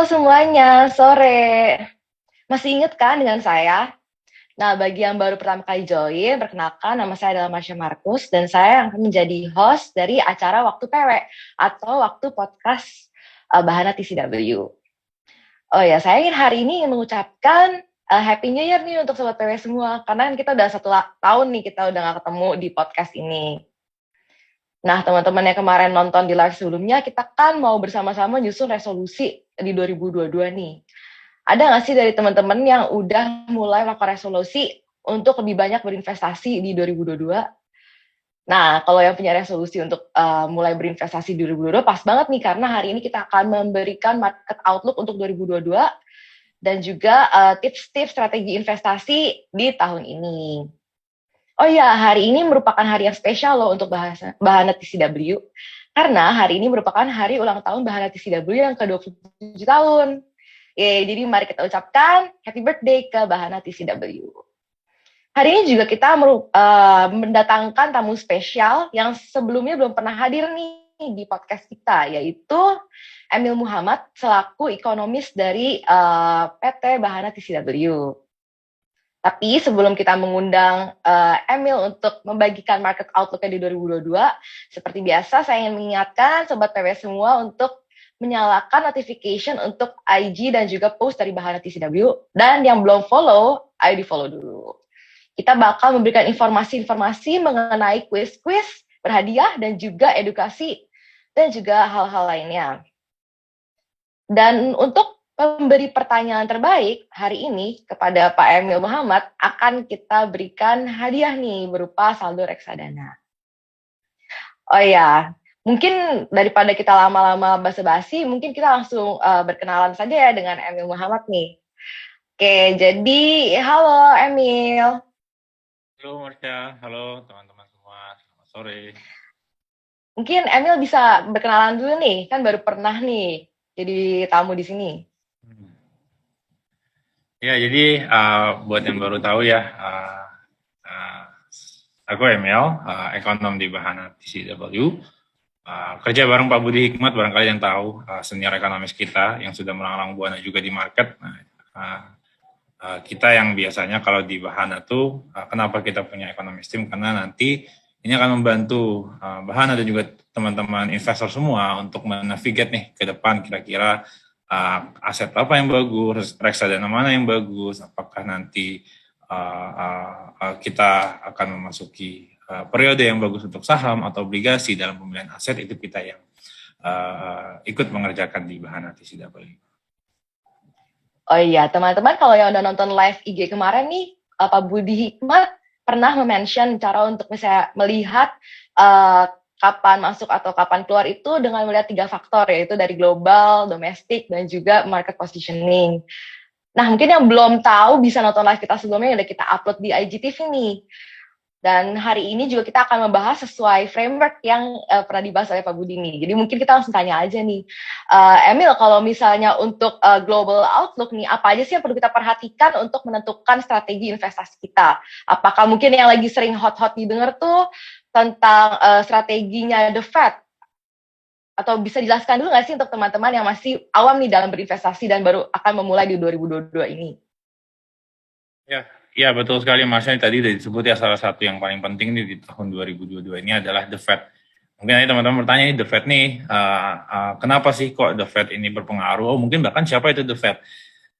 semuanya, sore. Masih ingat kan dengan saya? Nah, bagi yang baru pertama kali join, perkenalkan nama saya adalah Marsha Markus dan saya akan menjadi host dari acara Waktu PW atau Waktu Podcast Bahana TCW. Oh ya, saya ingin hari ini mengucapkan Happy New Year nih untuk Sobat PW semua, karena kita udah satu tahun nih kita udah gak ketemu di podcast ini. Nah, teman-teman yang kemarin nonton di live sebelumnya, kita kan mau bersama-sama nyusun resolusi di 2022 nih. Ada nggak sih dari teman-teman yang udah mulai melakukan resolusi untuk lebih banyak berinvestasi di 2022? Nah, kalau yang punya resolusi untuk mulai berinvestasi di 2022, pas banget nih, karena hari ini kita akan memberikan market outlook untuk 2022 dan juga tips-tips strategi investasi di tahun ini. Oh iya, hari ini merupakan hari yang spesial loh untuk Bahana TCW. Karena hari ini merupakan hari ulang tahun Bahana TCW yang ke-27 tahun. Jadi mari kita ucapkan happy birthday ke Bahana TCW. Hari ini juga kita mendatangkan tamu spesial yang sebelumnya belum pernah hadir nih di podcast kita, yaitu Emil Muhammad selaku ekonomis dari PT Bahana TCW. Tapi sebelum kita mengundang Emil untuk membagikan market outlook-nya di 2022, seperti biasa saya ingin mengingatkan Sobat PW semua untuk menyalakan notification untuk IG dan juga post dari Bahana TCW. Dan yang belum follow, ayo di follow dulu. Kita bakal memberikan informasi-informasi mengenai kuis-kuis berhadiah dan juga edukasi dan juga hal-hal lainnya. Dan untuk pemberi pertanyaan terbaik hari ini kepada Pak Emil Muhammad akan kita berikan hadiah nih berupa saldo reksadana. Oh ya, mungkin daripada kita lama-lama basa-basi, mungkin kita langsung berkenalan saja ya dengan Emil Muhammad nih. Oke, jadi halo Emil. Halo Marsha, halo teman-teman semua, selamat sore. Mungkin Emil bisa berkenalan dulu nih, kan baru pernah nih jadi tamu di sini. Ya, jadi buat yang baru tahu ya, aku Emil, ekonom di Bahana TCW. Kerja bareng Pak Budi Hikmat, barangkali yang tahu, senior ekonomis kita yang sudah melanglang buana juga di market. Kita yang biasanya kalau di Bahana tuh, kenapa kita punya ekonomis team? Karena nanti ini akan membantu Bahana dan juga teman-teman investor semua untuk menavigate nih ke depan kira-kira aset apa yang bagus, reksadana mana yang bagus, apakah nanti kita akan memasuki periode yang bagus untuk saham atau obligasi dalam pemilihan aset, itu kita yang ikut mengerjakan di Bahana TCW. Oh iya, teman-teman kalau yang udah nonton live IG kemarin nih, Pak Budi Hikmat pernah mention cara untuk bisa melihat kapan masuk atau kapan keluar itu dengan melihat 3 faktor, yaitu dari global, domestik, dan juga market positioning. Nah, mungkin yang belum tahu bisa nonton live kita sebelumnya yang udah kita upload di IGTV nih. Dan hari ini juga kita akan membahas sesuai framework yang pernah dibahas oleh Pak Budi nih. Jadi mungkin kita langsung tanya aja nih. Emil, kalau misalnya untuk global outlook nih, apa aja sih yang perlu kita perhatikan untuk menentukan strategi investasi kita? Apakah mungkin yang lagi sering hot-hot didengar tuh tentang strateginya The Fed? Atau bisa dijelaskan dulu nggak sih untuk teman-teman yang masih awam nih dalam berinvestasi dan baru akan memulai di 2022 ini? Ya, betul sekali Mas. Tadi sudah disebut ya, salah satu yang paling penting nih di tahun 2022 ini adalah The Fed. Mungkin nanti teman-teman bertanya, The Fed nih, kenapa sih kok The Fed ini berpengaruh? Oh, mungkin bahkan siapa itu The Fed?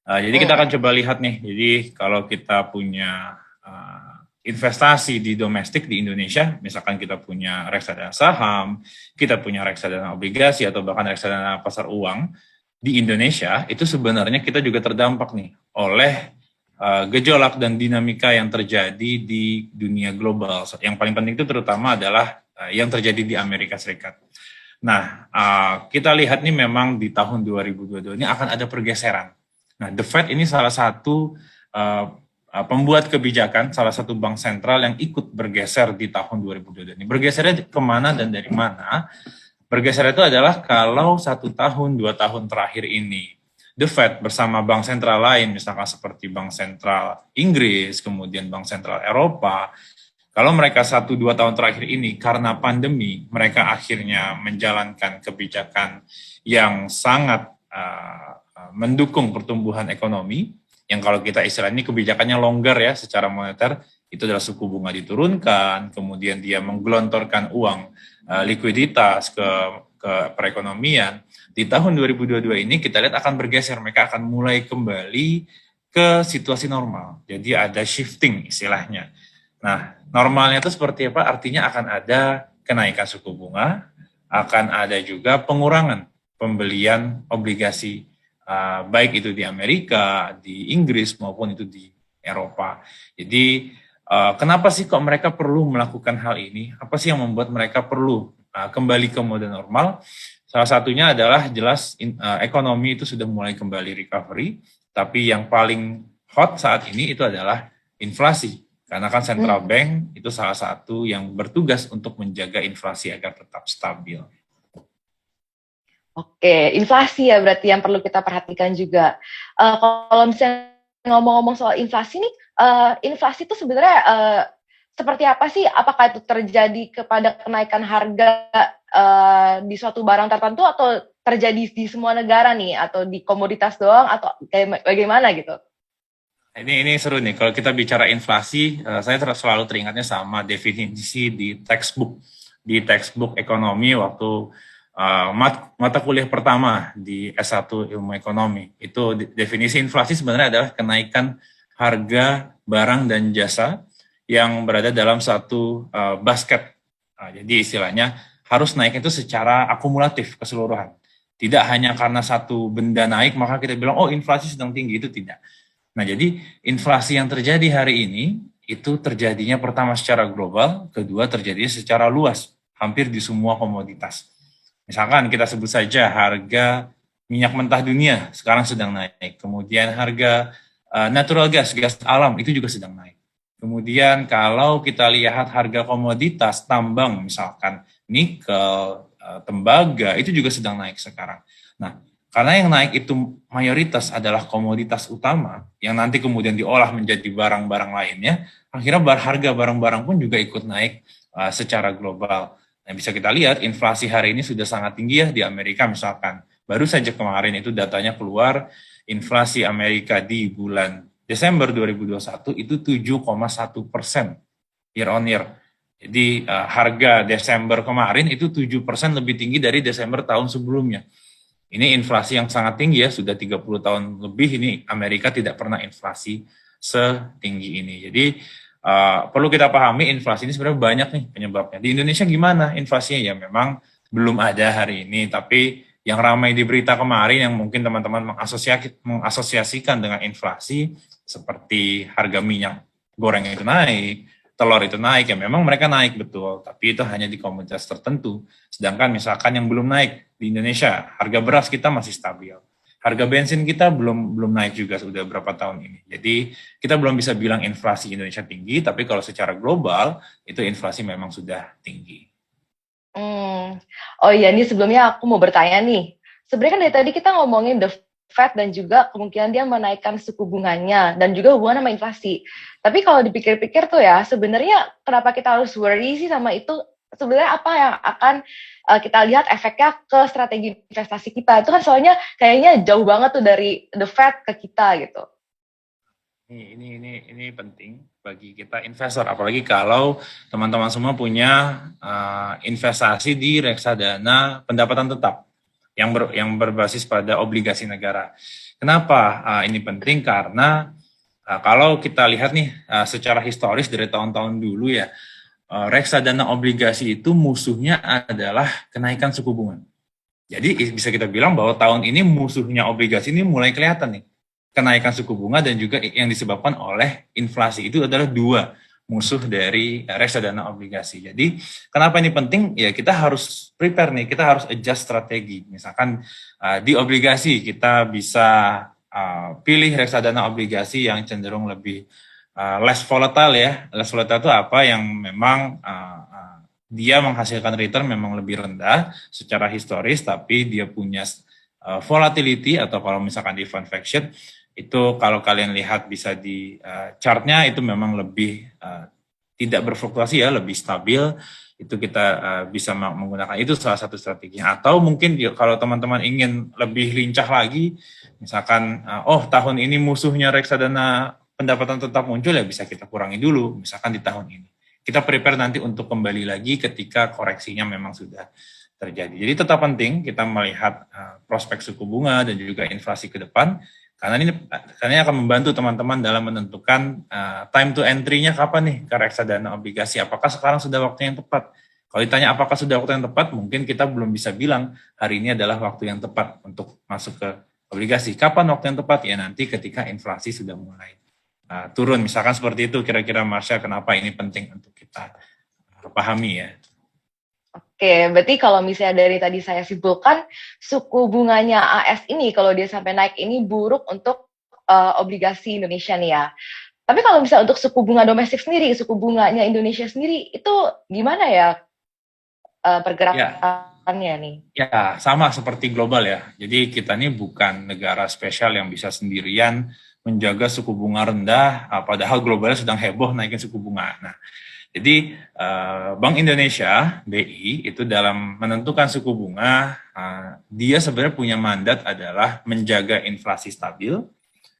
Jadi kita akan coba lihat nih. Jadi kalau kita punya investasi di domestik di Indonesia, misalkan kita punya reksadana saham, kita punya reksadana obligasi, atau bahkan reksadana pasar uang di Indonesia, itu sebenarnya kita juga terdampak nih oleh gejolak dan dinamika yang terjadi di dunia global. Yang paling penting itu terutama adalah yang terjadi di Amerika Serikat. Nah, kita lihat nih memang di tahun 2022 ini akan ada pergeseran. Nah, The Fed ini salah satu pembuat kebijakan, salah satu bank sentral yang ikut bergeser di tahun 2022 ini. Bergesernya kemana dan dari mana? Bergeser itu adalah kalau 1 tahun, 2 tahun terakhir ini The Fed bersama bank sentral lain, misalkan seperti Bank Sentral Inggris, kemudian Bank Sentral Eropa, kalau mereka 1-2 tahun terakhir ini karena pandemi, mereka akhirnya menjalankan kebijakan yang sangat mendukung pertumbuhan ekonomi, yang kalau kita istilahnya kebijakannya longgar ya secara moneter, itu adalah suku bunga diturunkan, kemudian dia menggelontorkan uang likuiditas ke perekonomian. Di tahun 2022 ini kita lihat akan bergeser, mereka akan mulai kembali ke situasi normal. Jadi ada shifting istilahnya. Nah, normalnya itu seperti apa? Artinya akan ada kenaikan suku bunga, akan ada juga pengurangan pembelian obligasi, baik itu di Amerika, di Inggris, maupun itu di Eropa. Jadi, kenapa sih kok mereka perlu melakukan hal ini? Apa sih yang membuat mereka perlu kembali ke mode normal? Salah satunya adalah jelas ekonomi itu sudah mulai kembali recovery, tapi yang paling hot saat ini itu adalah inflasi. Karena kan central bank itu salah satu yang bertugas untuk menjaga inflasi agar tetap stabil. Oke, inflasi ya berarti yang perlu kita perhatikan juga. Kalau misalnya ngomong-ngomong soal inflasi nih, inflasi itu sebenarnya seperti apa sih? Apakah itu terjadi kepada kenaikan harga di suatu barang tertentu atau terjadi di semua negara nih? Atau di komoditas doang atau kayak bagaimana gitu? Ini seru nih, kalau kita bicara inflasi, saya selalu teringatnya sama definisi di textbook ekonomi waktu mata kuliah pertama di S1 Ilmu Ekonomi. Itu definisi inflasi sebenarnya adalah kenaikan harga barang dan jasa yang berada dalam satu basket. Jadi istilahnya harus naik itu secara akumulatif keseluruhan. Tidak hanya karena satu benda naik maka kita bilang oh inflasi sedang tinggi, itu tidak. Nah, jadi inflasi yang terjadi hari ini itu terjadinya pertama secara global, kedua terjadinya secara luas, hampir di semua komoditas. Misalkan kita sebut saja harga minyak mentah dunia sekarang sedang naik, kemudian harga natural gas, gas alam itu juga sedang naik. Kemudian kalau kita lihat harga komoditas tambang, misalkan nikel, tembaga, itu juga sedang naik sekarang. Nah, karena yang naik itu mayoritas adalah komoditas utama yang nanti kemudian diolah menjadi barang-barang lainnya, akhirnya harga barang-barang pun juga ikut naik secara global. Nah, bisa kita lihat inflasi hari ini sudah sangat tinggi ya di Amerika misalkan. Baru saja kemarin itu datanya keluar, inflasi Amerika di bulan Desember 2021 itu 7,1% year on year. Jadi harga Desember kemarin itu 7% lebih tinggi dari Desember tahun sebelumnya. Ini inflasi yang sangat tinggi ya, sudah 30 tahun lebih ini Amerika tidak pernah inflasi setinggi ini. Jadi perlu kita pahami inflasi ini sebenarnya banyak nih penyebabnya. Di Indonesia gimana inflasinya? Ya memang belum ada hari ini, tapi yang ramai di berita kemarin yang mungkin teman-teman mengasosiasikan dengan inflasi seperti harga minyak goreng itu naik, telur itu naik, ya memang mereka naik betul, tapi itu hanya di komoditas tertentu. Sedangkan misalkan yang belum naik di Indonesia, harga beras kita masih stabil. Harga bensin kita belum naik juga sudah berapa tahun ini. Jadi kita belum bisa bilang inflasi Indonesia tinggi, tapi kalau secara global itu inflasi memang sudah tinggi. Oh iya, ini sebelumnya aku mau bertanya nih. Sebenarnya kan dari tadi kita ngomongin the Fed dan juga kemungkinan dia menaikkan suku bunganya dan juga hubungan sama inflasi. Tapi kalau dipikir-pikir tuh ya, sebenarnya kenapa kita harus worry sih sama itu? Sebenarnya apa yang akan kita lihat efeknya ke strategi investasi kita? Itu kan soalnya kayaknya jauh banget tuh dari the Fed ke kita gitu. Ini penting bagi kita investor, apalagi kalau teman-teman semua punya investasi di reksadana pendapatan tetap yang berbasis pada obligasi negara. Kenapa ini penting? Karena kalau kita lihat nih secara historis dari tahun-tahun dulu ya, reksadana obligasi itu musuhnya adalah kenaikan suku bunga. Jadi bisa kita bilang bahwa tahun ini musuhnya obligasi ini mulai kelihatan nih. Kenaikan suku bunga dan juga yang disebabkan oleh inflasi itu adalah dua musuh dari reksadana obligasi. Jadi kenapa ini penting? Ya kita harus prepare nih, kita harus adjust strategi. Misalkan di obligasi kita bisa pilih reksadana obligasi yang cenderung lebih less volatile ya. Less volatile itu apa? Yang memang dia menghasilkan return memang lebih rendah secara historis, tapi dia punya volatility atau kalau misalkan di fund faction itu kalau kalian lihat bisa di chartnya itu memang lebih tidak berfluktuasi ya, lebih stabil. itu kita bisa menggunakan itu salah satu strateginya. Atau mungkin kalau teman-teman ingin lebih lincah lagi, misalkan tahun ini musuhnya reksadana pendapatan tetap muncul, ya bisa kita kurangi dulu misalkan di tahun ini. Kita prepare nanti untuk kembali lagi ketika koreksinya memang sudah terjadi. Jadi tetap penting kita melihat prospek suku bunga dan juga inflasi ke depan, karena ini akan membantu teman-teman dalam menentukan time to entry-nya kapan nih ke reksadana obligasi. Apakah sekarang sudah waktu yang tepat? Kalau ditanya apakah sudah waktu yang tepat, mungkin kita belum bisa bilang hari ini adalah waktu yang tepat untuk masuk ke obligasi. Kapan waktu yang tepat? Ya nanti ketika inflasi sudah mulai turun. Misalkan seperti itu, kira-kira Marsha, kenapa ini penting untuk kita pahami ya. Oke, berarti kalau misalnya dari tadi saya simpulkan, suku bunganya AS ini kalau dia sampai naik ini buruk untuk obligasi Indonesia nih ya. Tapi kalau misalnya untuk suku bunga domestik sendiri, suku bunganya Indonesia sendiri, itu gimana ya pergerakannya nih? Ya, sama seperti global ya. Jadi kita ini bukan negara spesial yang bisa sendirian menjaga suku bunga rendah, padahal globalnya sedang heboh naikin suku bunga. Nah, jadi Bank Indonesia (BI) itu dalam menentukan suku bunga, dia sebenarnya punya mandat adalah menjaga inflasi stabil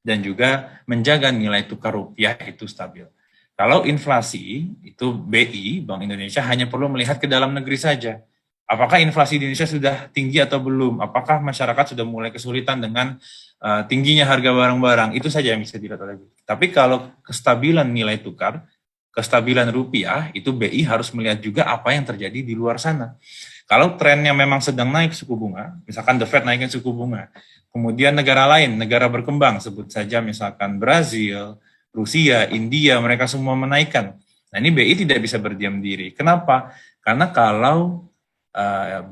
dan juga menjaga nilai tukar rupiah itu stabil. Kalau inflasi itu BI, Bank Indonesia hanya perlu melihat ke dalam negeri saja. Apakah inflasi di Indonesia sudah tinggi atau belum? Apakah masyarakat sudah mulai kesulitan dengan tingginya harga barang-barang? Itu saja yang bisa dilihat oleh BI. Tapi kalau kestabilan nilai tukar, kestabilan rupiah, itu BI harus melihat juga apa yang terjadi di luar sana. Kalau trennya memang sedang naik suku bunga, misalkan The Fed naikin suku bunga, kemudian negara lain, negara berkembang, sebut saja misalkan Brazil, Rusia, India, mereka semua menaikkan. Nah ini BI tidak bisa berdiam diri. Kenapa? Karena kalau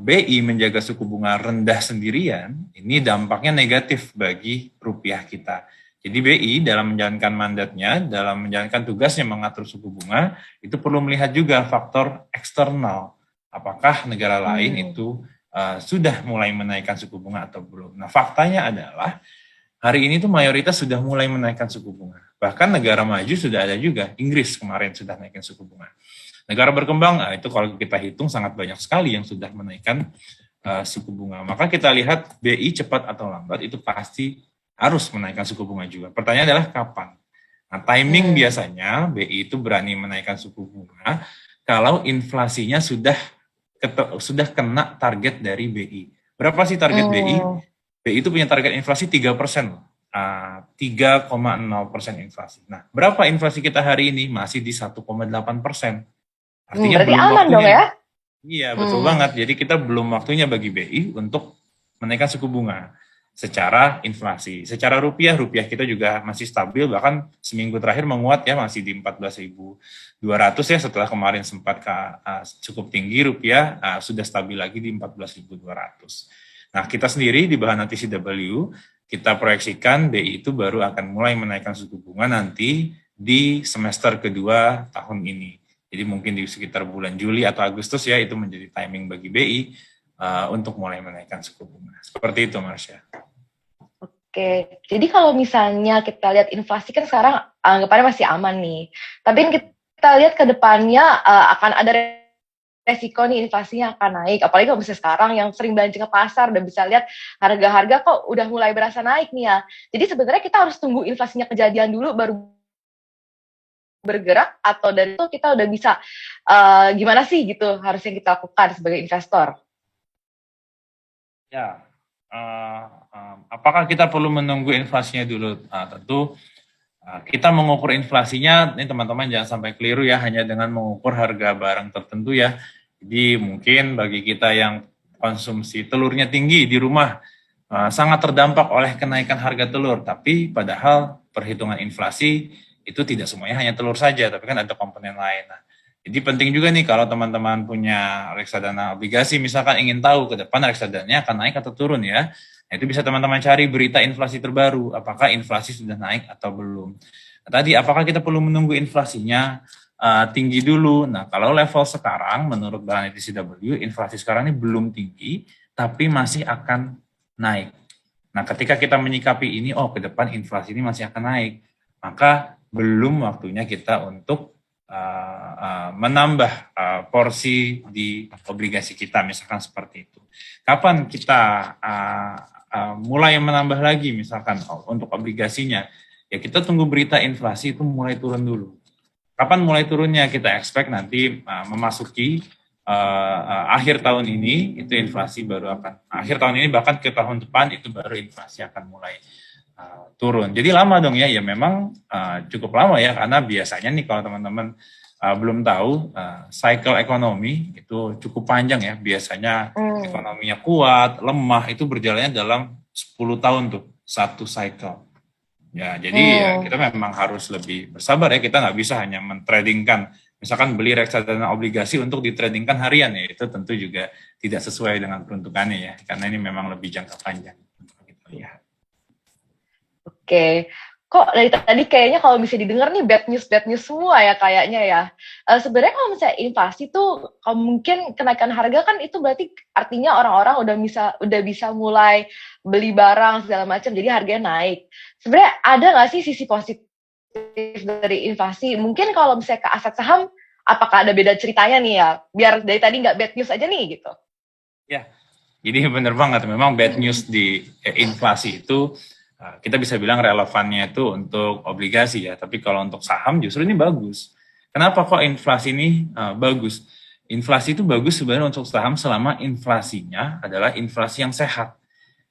BI menjaga suku bunga rendah sendirian, ini dampaknya negatif bagi rupiah kita. Jadi BI dalam menjalankan mandatnya, dalam menjalankan tugasnya mengatur suku bunga, itu perlu melihat juga faktor eksternal. Apakah negara lain itu sudah mulai menaikkan suku bunga atau belum. Nah faktanya adalah hari ini tuh mayoritas sudah mulai menaikkan suku bunga. Bahkan negara maju sudah ada juga, Inggris kemarin sudah naikkan suku bunga. Negara berkembang, itu kalau kita hitung sangat banyak sekali yang sudah menaikkan suku bunga. Maka kita lihat BI cepat atau lambat itu pasti harus menaikkan suku bunga juga. Pertanyaannya adalah kapan? Nah, timing biasanya BI itu berani menaikkan suku bunga kalau inflasinya sudah kena target dari BI. Berapa sih target BI? BI itu punya target inflasi 3%. 3,0% inflasi. Nah, berapa inflasi kita hari ini? Masih di 1,8%. Artinya berarti belum aman waktunya. Dong ya? Iya, betul banget. Jadi kita belum waktunya bagi BI untuk menaikkan suku bunga secara inflasi. Secara rupiah kita juga masih stabil, bahkan seminggu terakhir menguat ya, masih di 14.200 ya, setelah kemarin sempat cukup tinggi rupiah, sudah stabil lagi di 14.200. Nah, kita sendiri di bahan TCW, kita proyeksikan BI itu baru akan mulai menaikkan suku bunga nanti di semester kedua tahun ini. Jadi mungkin di sekitar bulan Juli atau Agustus ya, itu menjadi timing bagi BI untuk mulai menaikkan suku bunga. Seperti itu, Marsha. Oke, jadi kalau misalnya kita lihat inflasi kan sekarang anggapannya masih aman nih. Tapi kita lihat ke depannya akan ada resiko nih inflasinya akan naik. Apalagi kalau misalnya sekarang yang sering belanja ke pasar dan bisa lihat harga-harga kok udah mulai berasa naik nih ya. Jadi sebenarnya kita harus tunggu inflasinya kejadian dulu baru bergerak, atau dari itu kita udah bisa gimana sih gitu harusnya kita lakukan sebagai investor? Ya, apakah kita perlu menunggu inflasinya dulu? Tentu kita mengukur inflasinya, ini teman-teman jangan sampai keliru ya, hanya dengan mengukur harga barang tertentu ya. Jadi mungkin bagi kita yang konsumsi telurnya tinggi di rumah, sangat terdampak oleh kenaikan harga telur, tapi padahal perhitungan inflasi itu tidak semuanya hanya telur saja, tapi kan ada komponen lain. Nah, jadi penting juga nih kalau teman-teman punya reksadana obligasi, misalkan ingin tahu ke depan reksadananya akan naik atau turun ya. Nah, itu bisa teman-teman cari berita inflasi terbaru, apakah inflasi sudah naik atau belum. Nah, tadi apakah kita perlu menunggu inflasinya tinggi dulu? Nah, kalau level sekarang menurut bahan TCW, inflasi sekarang ini belum tinggi, tapi masih akan naik. Nah, ketika kita menyikapi ini, ke depan inflasi ini masih akan naik, maka belum waktunya kita untuk menambah porsi di obligasi kita, misalkan seperti itu. Kapan kita mulai menambah lagi, misalkan untuk obligasinya, ya kita tunggu berita inflasi itu mulai turun dulu. Kapan mulai turunnya? Kita expect nanti memasuki akhir tahun ini itu inflasi baru akan akhir tahun ini, bahkan ke tahun depan itu baru inflasi akan mulai turun. Jadi lama dong ya, ya memang cukup lama ya, karena biasanya nih kalau teman-teman belum tahu, cycle ekonomi itu cukup panjang ya. Biasanya ekonominya kuat, lemah, itu berjalannya dalam 10 tahun tuh, satu cycle. Ya, jadi ya kita memang harus lebih bersabar ya, kita nggak bisa hanya mentradingkan, misalkan beli reksadana obligasi untuk ditradingkan harian ya, itu tentu juga tidak sesuai dengan peruntukannya ya, karena ini memang lebih jangka panjang untuk kita lihat. Oke, kok dari tadi kayaknya kalau bisa didengar nih bad news semua ya kayaknya ya. Sebenarnya kalau misalnya inflasi tuh, kalau mungkin kenaikan harga kan itu berarti artinya orang-orang udah bisa mulai beli barang segala macam, jadi harganya naik. Sebenarnya ada nggak sih sisi positif dari inflasi? Mungkin kalau misalnya ke aset saham, apakah ada beda ceritanya nih ya? Biar dari tadi nggak bad news aja nih gitu. Ya, jadi benar banget, memang bad news di inflasi itu kita bisa bilang relevannya itu untuk obligasi ya, tapi kalau untuk saham justru ini bagus. Kenapa kok inflasi ini bagus? Inflasi itu bagus sebenarnya untuk saham selama inflasinya adalah inflasi yang sehat.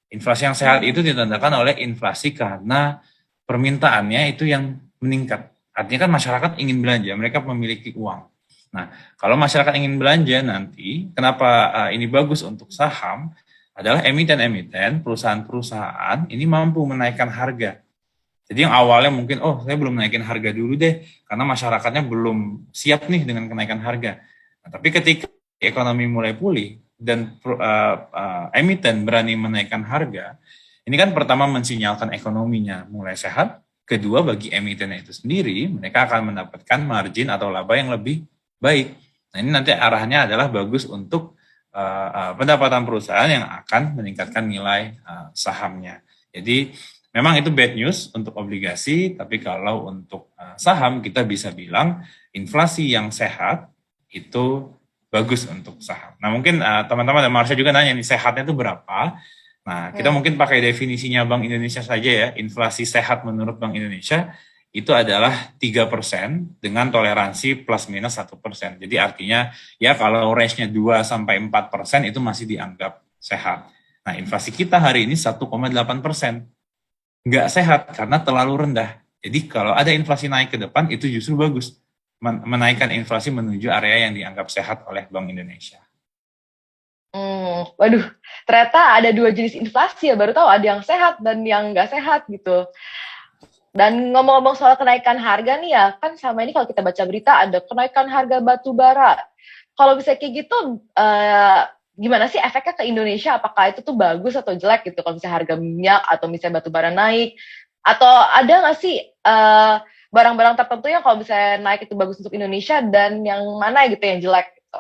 Inflasi yang sehat itu ditandakan oleh inflasi karena permintaannya itu yang meningkat. Artinya kan masyarakat ingin belanja, mereka memiliki uang. Nah, kalau masyarakat ingin belanja nanti, kenapa ini bagus untuk saham? Adalah emiten-emiten, perusahaan-perusahaan ini mampu menaikkan harga. Jadi yang awalnya mungkin, saya belum naikin harga dulu deh, karena masyarakatnya belum siap nih dengan kenaikan harga. Nah, tapi ketika ekonomi mulai pulih dan emiten berani menaikkan harga, ini kan pertama mensinyalkan ekonominya mulai sehat, kedua bagi emitennya itu sendiri, mereka akan mendapatkan margin atau laba yang lebih baik. Nah ini nanti arahnya adalah bagus untuk pendapatan perusahaan yang akan meningkatkan nilai sahamnya. Jadi memang itu bad news untuk obligasi, tapi kalau untuk saham kita bisa bilang inflasi yang sehat itu bagus untuk saham. Nah mungkin teman-teman dan Marsha juga nanya nih, sehatnya itu berapa? Nah kita mungkin pakai definisinya Bank Indonesia saja ya, inflasi sehat menurut Bank Indonesia itu adalah 3% dengan toleransi plus minus 1%. Jadi artinya ya kalau range-nya 2-4% itu masih dianggap sehat. Nah inflasi kita hari ini 1,8%. Nggak sehat karena terlalu rendah. Jadi kalau ada inflasi naik ke depan itu justru bagus. Menaikkan inflasi menuju area yang dianggap sehat oleh Bank Indonesia. Waduh, ternyata ada 2 jenis inflasi ya, baru tahu ada yang sehat dan yang nggak sehat gitu. Dan ngomong-ngomong soal kenaikan harga nih ya, kan sama ini kalau kita baca berita ada kenaikan harga batu bara. Kalau bisa kayak gitu, gimana sih efeknya ke Indonesia? Apakah itu tuh bagus atau jelek gitu kalau misalnya harga minyak atau misalnya batu bara naik? Atau ada nggak sih barang-barang tertentu yang kalau misalnya naik itu bagus untuk Indonesia dan yang mana gitu yang jelek gitu?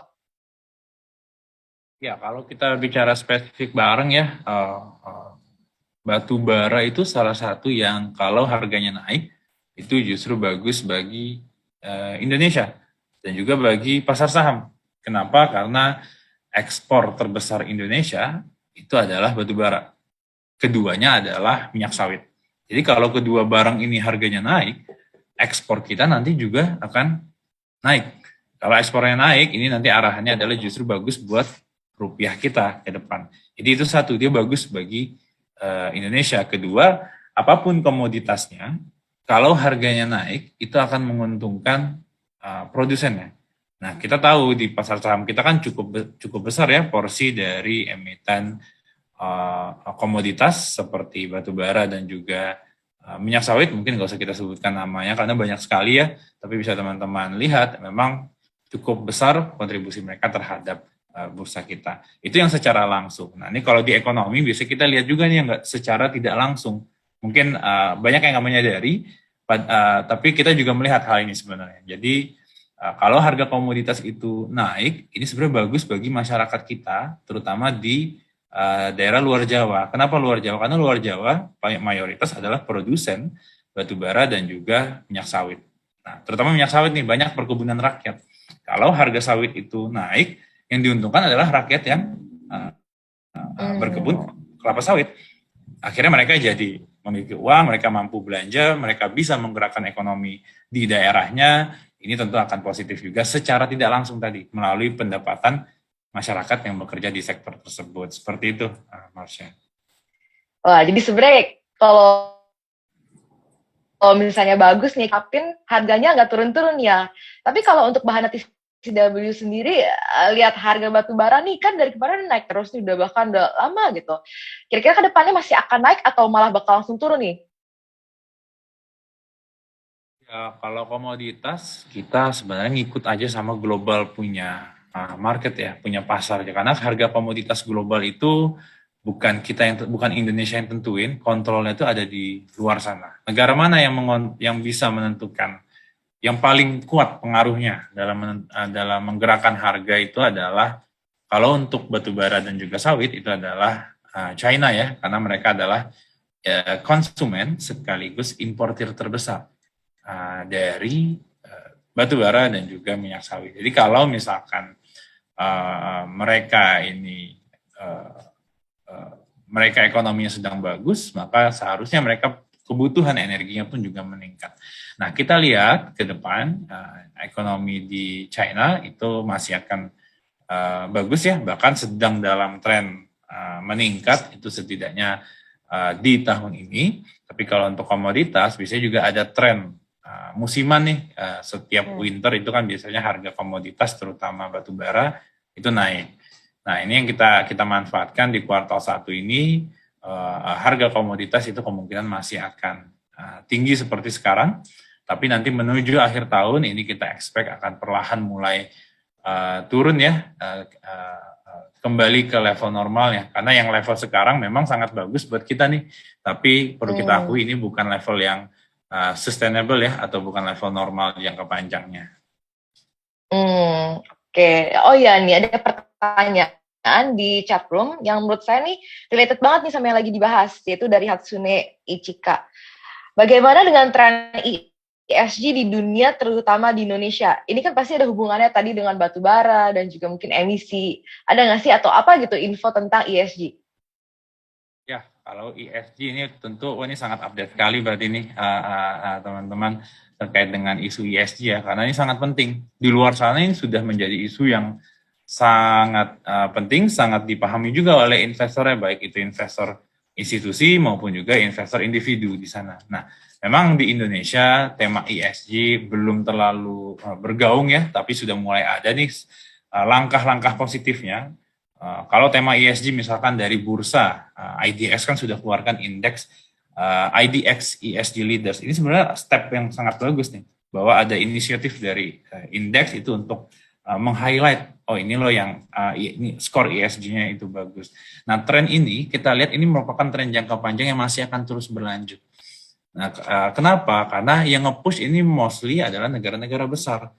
Ya, kalau kita bicara spesifik barang ya, batu bara itu salah satu yang kalau harganya naik itu justru bagus bagi Indonesia dan juga bagi pasar saham. Kenapa? Karena ekspor terbesar Indonesia itu adalah batu bara. Keduanya adalah minyak sawit. Jadi kalau kedua barang ini harganya naik, ekspor kita nanti juga akan naik. Kalau ekspornya naik, ini nanti arahannya adalah justru bagus buat rupiah kita ke depan. Jadi itu satu, dia bagus bagi Indonesia. Kedua, apapun komoditasnya, kalau harganya naik, itu akan menguntungkan produsennya. Nah, kita tahu di pasar saham kita kan cukup besar ya porsi dari emiten komoditas seperti batu bara dan juga minyak sawit. Mungkin nggak usah kita sebutkan namanya karena banyak sekali ya, tapi bisa teman-teman lihat memang cukup besar kontribusi mereka terhadap bursa kita. Itu yang secara langsung. Nah, ini kalau di ekonomi bisa kita lihat juga nih yang nggak secara tidak langsung. Mungkin banyak yang nggak menyadari, tapi kita juga melihat hal ini sebenarnya. Jadi kalau harga komoditas itu naik, ini sebenarnya bagus bagi masyarakat kita, terutama di daerah luar Jawa. Kenapa luar Jawa? Karena luar Jawa mayoritas adalah produsen batu bara dan juga minyak sawit. Nah, terutama minyak sawit nih, banyak perkebunan rakyat. Kalau harga sawit itu naik, yang diuntungkan adalah rakyat yang berkebun kelapa sawit. Akhirnya mereka jadi memiliki uang, mereka mampu belanja, mereka bisa menggerakkan ekonomi di daerahnya. Ini tentu akan positif juga secara tidak langsung tadi, melalui pendapatan masyarakat yang bekerja di sektor tersebut. Seperti itu, Marsha. Wah, jadi sebenarnya kalau misalnya bagus nih, kapin harganya nggak turun-turun ya. Tapi kalau untuk bahan TCW sendiri, lihat harga batu bara nih kan dari kemarin naik terus nih, udah bahkan udah lama gitu. Kira-kira ke depannya masih akan naik atau malah bakal langsung turun nih? Ya, kalau komoditas kita sebenarnya ngikut aja sama global punya market ya, punya pasar ya. Karena harga komoditas global itu bukan Indonesia yang tentuin, kontrolnya itu ada di luar sana. Negara mana yang bisa menentukan, yang paling kuat pengaruhnya dalam menggerakkan harga itu adalah kalau untuk batu bara dan juga sawit itu adalah China ya, karena mereka adalah konsumen sekaligus importir terbesar dari batu bara dan juga minyak sawit. Jadi kalau misalkan mereka ekonominya sedang bagus, maka seharusnya mereka kebutuhan energinya pun juga meningkat. Nah, kita lihat ke depan ekonomi di China itu masih akan bagus ya, bahkan sedang dalam tren meningkat itu setidaknya di tahun ini. Tapi kalau untuk komoditas, biasanya juga ada tren musiman nih, setiap winter itu kan biasanya harga komoditas terutama batu bara itu naik. Nah, ini yang kita manfaatkan di kuartal 1 ini, harga komoditas itu kemungkinan masih akan tinggi seperti sekarang, tapi nanti menuju akhir tahun ini kita expect akan perlahan mulai turun ya, kembali ke level normal ya, karena yang level sekarang memang sangat bagus buat kita nih, tapi perlu kita akui ini bukan level yang sustainable ya, atau bukan level normal jangka panjangnya. Oke. Oh iya nih, ada pertanyaan di chat room yang menurut saya nih related banget nih sama yang lagi dibahas, yaitu dari Hatsune Ichika. Bagaimana dengan tren ESG di dunia, terutama di Indonesia? Ini kan pasti ada hubungannya tadi dengan batu bara dan juga mungkin emisi. Ada nggak sih atau apa gitu info tentang ESG? Ya, kalau ESG ini tentu ini sangat update sekali berarti ini teman-teman terkait dengan isu ESG ya, karena ini sangat penting. Di luar sana ini sudah menjadi isu yang sangat penting, sangat dipahami juga oleh investornya, baik itu investor institusi maupun juga investor individu di sana. Nah, memang di Indonesia tema ESG belum terlalu bergaung ya, tapi sudah mulai ada nih langkah-langkah positifnya. Kalau tema ESG misalkan dari bursa, IDX kan sudah keluarkan indeks IDX ESG Leaders. Ini sebenarnya step yang sangat bagus nih, bahwa ada inisiatif dari indeks itu untuk meng-highlight, oh ini loh yang ini skor ESG-nya itu bagus. Nah, tren ini kita lihat ini merupakan tren jangka panjang yang masih akan terus berlanjut. Nah, kenapa? Karena yang nge-push ini mostly adalah negara-negara besar.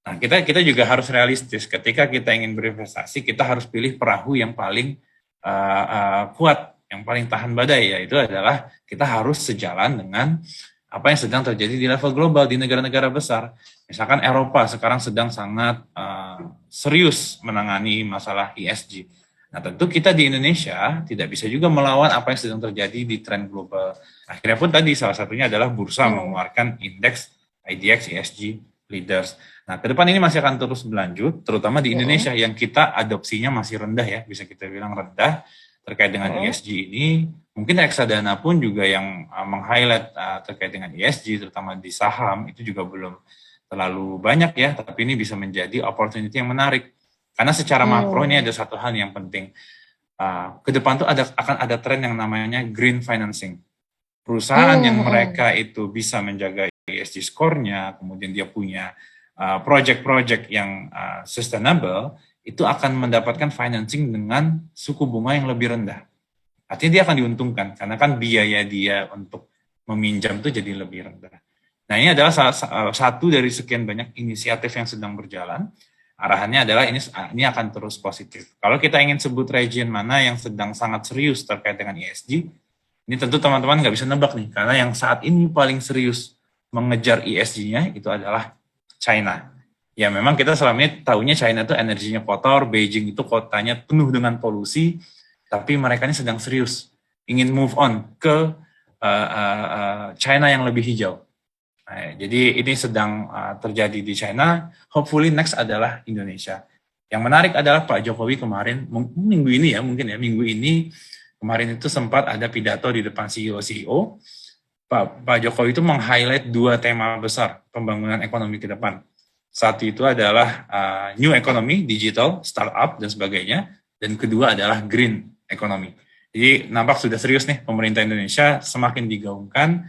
Nah, kita juga harus realistis. Ketika kita ingin berinvestasi, kita harus pilih perahu yang paling kuat, yang paling tahan badai. Yaitu adalah kita harus sejalan dengan apa yang sedang terjadi di level global di negara-negara besar. Misalkan Eropa sekarang sedang sangat serius menangani masalah ESG. Nah, tentu kita di Indonesia tidak bisa juga melawan apa yang sedang terjadi di tren global. Akhirnya pun tadi salah satunya adalah bursa mengeluarkan indeks IDX ESG Leaders. Nah, ke depan ini masih akan terus berlanjut, terutama di Indonesia yang kita adopsinya masih rendah ya, bisa kita bilang rendah terkait dengan ESG ini. Mungkin reksadana pun juga yang meng-highlight terkait dengan ESG, terutama di saham, itu juga belum terlalu banyak ya, tapi ini bisa menjadi opportunity yang menarik. Karena secara makro ini ada satu hal yang penting. Ke depan tuh akan ada tren yang namanya green financing. Perusahaan yang mereka itu bisa menjaga ESG skornya, kemudian dia punya project-project yang sustainable, itu akan mendapatkan financing dengan suku bunga yang lebih rendah. Artinya dia akan diuntungkan, karena kan biaya dia untuk meminjam itu jadi lebih rendah. Nah, ini adalah satu dari sekian banyak inisiatif yang sedang berjalan. Arahannya adalah ini akan terus positif. Kalau kita ingin sebut region mana yang sedang sangat serius terkait dengan ESG, ini tentu teman-teman nggak bisa nebak nih, karena yang saat ini paling serius mengejar ESG-nya itu adalah China. Ya memang kita selama ini tahunya China itu energinya kotor, Beijing itu kotanya penuh dengan polusi, tapi mereka ini sedang serius ingin move on ke China yang lebih hijau. Nah, jadi ini sedang terjadi di China. Hopefully next adalah Indonesia. Yang menarik adalah Pak Jokowi kemarin, minggu ini kemarin itu sempat ada pidato di depan CEO. Pak Jokowi itu meng-highlight 2 tema besar pembangunan ekonomi ke depan. Satu itu adalah new economy, digital, startup, dan sebagainya. Dan kedua adalah green economy. Jadi nampak sudah serius nih pemerintah Indonesia semakin digaungkan,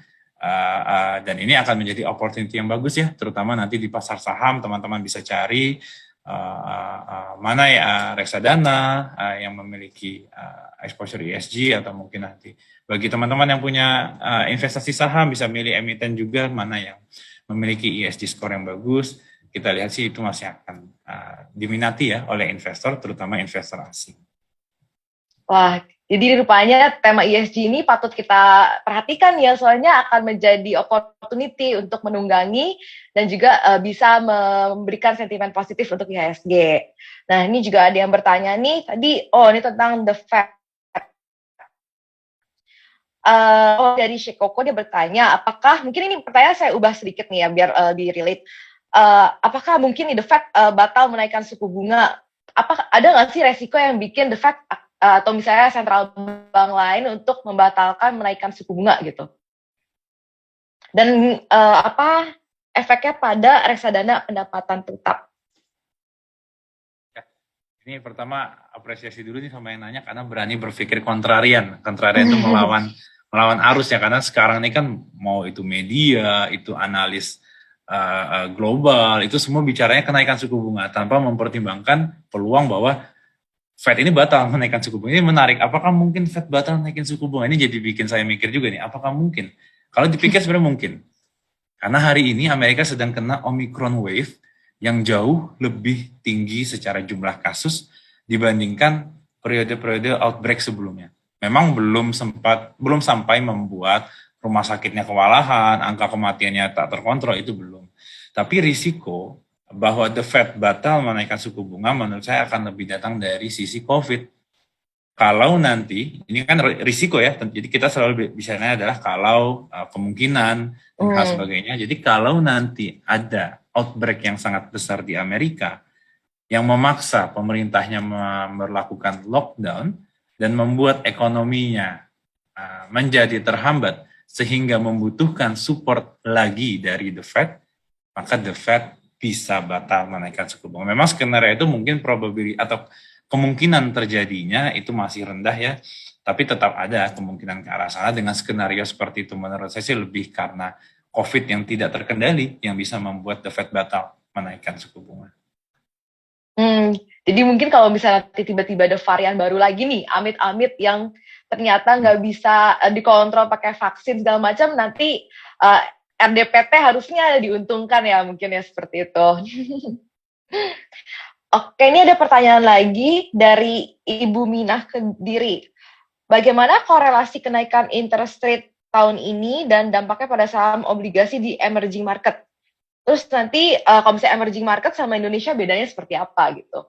dan ini akan menjadi opportunity yang bagus ya, terutama nanti di pasar saham teman-teman bisa cari mana ya reksadana yang memiliki exposure ESG, atau mungkin nanti bagi teman-teman yang punya investasi saham bisa milih emiten juga mana yang memiliki ESG score yang bagus. Kita lihat sih itu masih akan diminati ya oleh investor, terutama investor asing. Wah, jadi rupanya tema ESG ini patut kita perhatikan ya, soalnya akan menjadi opportunity untuk menunggangi dan juga bisa memberikan sentimen positif untuk IHSG. Nah, ini juga ada yang bertanya nih, tadi, ini tentang the Fed. Dari Shikoko dia bertanya, apakah, mungkin ini pertanyaan saya ubah sedikit nih ya, biar lebih relate. Apakah mungkin the Fed batal menaikkan suku bunga? Apakah ada nggak sih resiko yang bikin the Fed atau misalnya sentral bank lain untuk membatalkan menaikkan suku bunga gitu? Dan apa efeknya pada reksadana pendapatan tetap? Ini pertama apresiasi dulu nih sama yang nanya, karena berani berpikir kontrarian. Kontrarian itu melawan arus ya, karena sekarang ini kan mau itu media, itu analis global, itu semua bicaranya kenaikan suku bunga tanpa mempertimbangkan peluang bahwa Fed ini batal menaikkan suku bunga. Ini menarik, apakah mungkin Fed batal menaikkan suku bunga? Ini jadi bikin saya mikir juga nih, apakah mungkin? Kalau dipikir sebenarnya mungkin. Karena hari ini Amerika sedang kena Omicron wave yang jauh lebih tinggi secara jumlah kasus dibandingkan periode-periode outbreak sebelumnya. Memang belum sampai membuat rumah sakitnya kewalahan, angka kematiannya tak terkontrol, itu belum. Tapi risiko bahwa the Fed batal menaikkan suku bunga menurut saya akan lebih datang dari sisi COVID. Kalau nanti, ini kan risiko ya, jadi kita selalu bicaranya adalah kalau kemungkinan dan hal sebagainya. Jadi kalau nanti ada outbreak yang sangat besar di Amerika yang memaksa pemerintahnya melakukan lockdown dan membuat ekonominya menjadi terhambat sehingga membutuhkan support lagi dari the Fed, maka the Fed bisa batal menaikkan suku bunga. Memang skenario itu mungkin probability atau kemungkinan terjadinya itu masih rendah ya, tapi tetap ada kemungkinan ke arah sana. Dengan skenario seperti itu menurut saya sih lebih karena COVID yang tidak terkendali yang bisa membuat the Fed batal menaikkan suku bunga. Jadi mungkin kalau misalnya tiba-tiba ada varian baru lagi nih, amit-amit yang ternyata nggak bisa dikontrol pakai vaksin segala macam, nanti RDPT harusnya diuntungkan ya, mungkin ya seperti itu. Oke, ini ada pertanyaan lagi dari Ibu Minah Kediri. Bagaimana korelasi kenaikan interest rate tahun ini dan dampaknya pada saham obligasi di emerging market? Terus nanti kalau misalnya emerging market sama Indonesia bedanya seperti apa gitu?